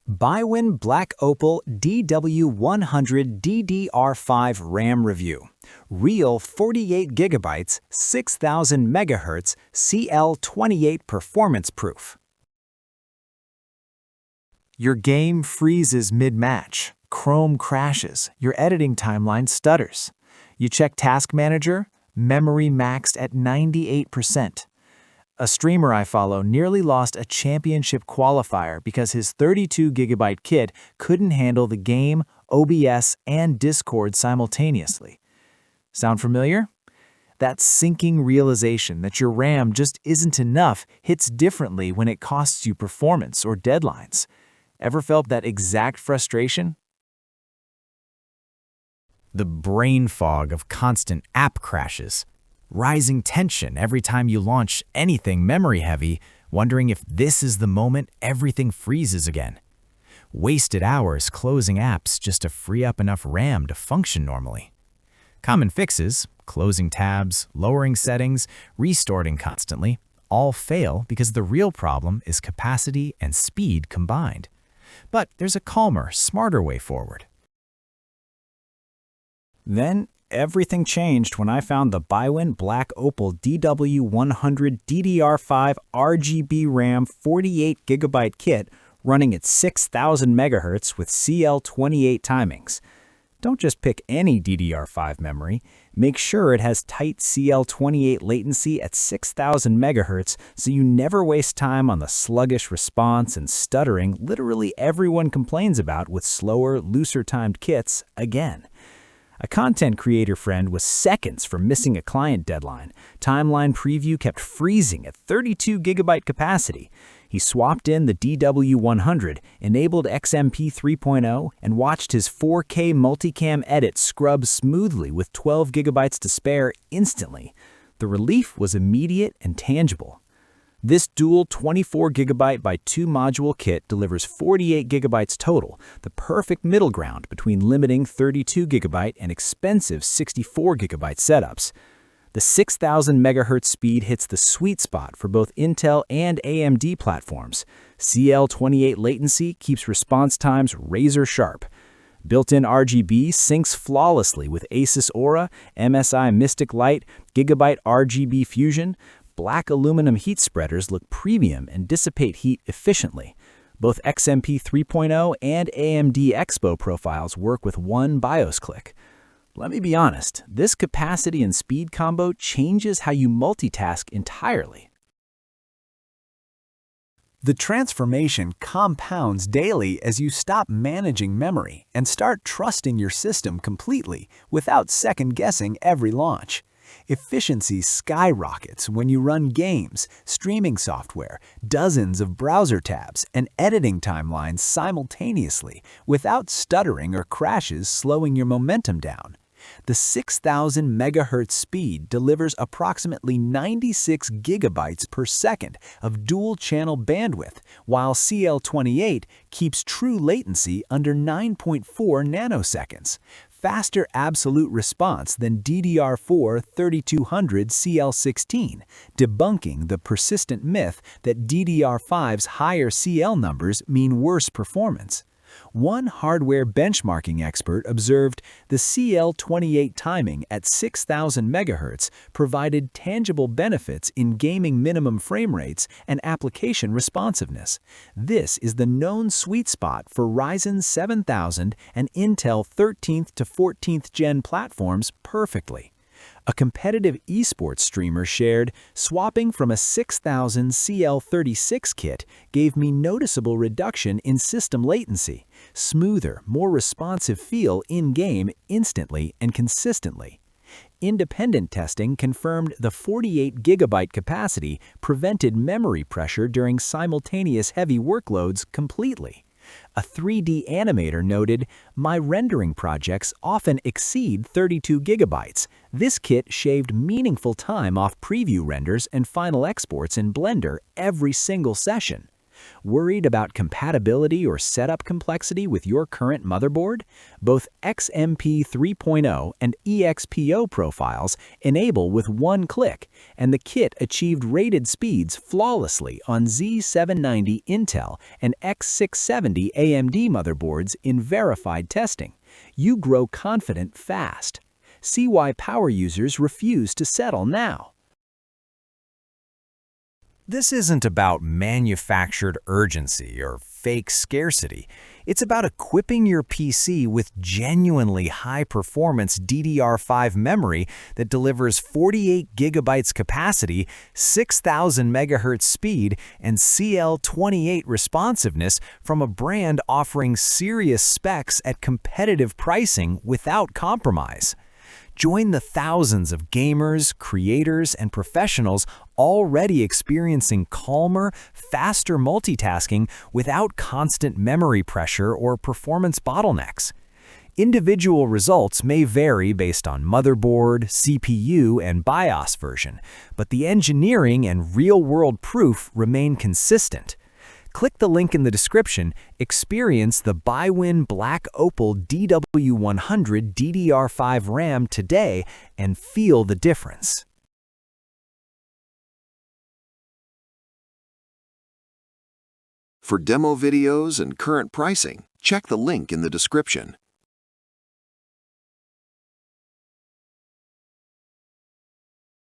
Biwin Black Opal DW100 DDR5 RAM review. Real 48GB 6000MHz CL28 performance proof. Your game freezes mid-match, Chrome crashes, your editing timeline stutters. You check Task Manager, memory maxed at 98%. A streamer I follow nearly lost a championship qualifier because his 32GB kit couldn't handle the game, OBS, and Discord simultaneously. Sound familiar? That sinking realization that your RAM just isn't enough hits differently when it costs you performance or deadlines. Ever felt that exact frustration? The brain fog of constant app crashes. Rising tension every time you launch anything memory-heavy, wondering if this is the moment everything freezes again. Wasted hours closing apps just to free up enough RAM to function normally. Common fixes, closing tabs, lowering settings, restarting constantly, all fail because the real problem is capacity and speed combined. But there's a calmer, smarter way forward. Then, everything changed when I found the Biwin Black Opal DW100 DDR5 RGB RAM 48GB kit running at 6000MHz with CL28 timings. Don't just pick any DDR5 memory. Make sure it has tight CL28 latency at 6000MHz so you never waste time on the sluggish response and stuttering literally everyone complains about with slower, looser-timed kits again. A content creator friend was seconds from missing a client deadline. Timeline preview kept freezing at 32GB capacity. He swapped in the DW100, enabled XMP 3.0, and watched his 4K multicam edit scrub smoothly with 12GB to spare instantly. The relief was immediate and tangible. This dual 24GB by 2 module kit delivers 48GB total, the perfect middle ground between limiting 32GB and expensive 64GB setups. The 6000MHz speed hits the sweet spot for both Intel and AMD platforms. CL28 latency keeps response times razor sharp. Built-in RGB syncs flawlessly with Asus Aura, MSI Mystic Light, Gigabyte RGB Fusion. Black aluminum heat spreaders look premium and dissipate heat efficiently. Both XMP 3.0 and AMD Expo profiles work with one BIOS click. Let me be honest, this capacity and speed combo changes how you multitask entirely. The transformation compounds daily as you stop managing memory and start trusting your system completely without second-guessing every launch. Efficiency skyrockets when you run games, streaming software, dozens of browser tabs, and editing timelines simultaneously without stuttering or crashes slowing your momentum down. The 6000MHz speed delivers approximately 96 GB per second of dual-channel bandwidth, while CL28 keeps true latency under 9.4 nanoseconds. Faster absolute response than DDR4 3200 CL16, debunking the persistent myth that DDR5's higher CL numbers mean worse performance. One hardware benchmarking expert observed the CL28 timing at 6000MHz provided tangible benefits in gaming minimum frame rates and application responsiveness. This is the known sweet spot for Ryzen 7000 and Intel 13th to 14th Gen platforms perfectly. A competitive esports streamer shared, swapping from a 6000 CL36 kit gave me noticeable reduction in system latency, smoother, more responsive feel in-game instantly and consistently. Independent testing confirmed the 48GB capacity prevented memory pressure during simultaneous heavy workloads completely. A 3D animator noted, "My rendering projects often exceed 32GB. This kit shaved meaningful time off preview renders and final exports in Blender every single session." Worried about compatibility or setup complexity with your current motherboard? Both XMP 3.0 and EXPO profiles enable with one click, and the kit achieved rated speeds flawlessly on Z790 Intel and X670 AMD motherboards in verified testing. You grow confident fast. See why power users refuse to settle now. This isn't about manufactured urgency or fake scarcity. It's about equipping your PC with genuinely high-performance DDR5 memory that delivers 48 gigabytes capacity, 6000 MHz speed, and CL28 responsiveness from a brand offering serious specs at competitive pricing without compromise. Join the thousands of gamers, creators, and professionals already experiencing calmer, faster multitasking without constant memory pressure or performance bottlenecks. Individual results may vary based on motherboard, CPU, and BIOS version, but the engineering and real-world proof remain consistent. Click the link in the description, experience the Biwin Black Opal DW100 DDR5 RAM today, and feel the difference. For demo videos and current pricing, check the link in the description.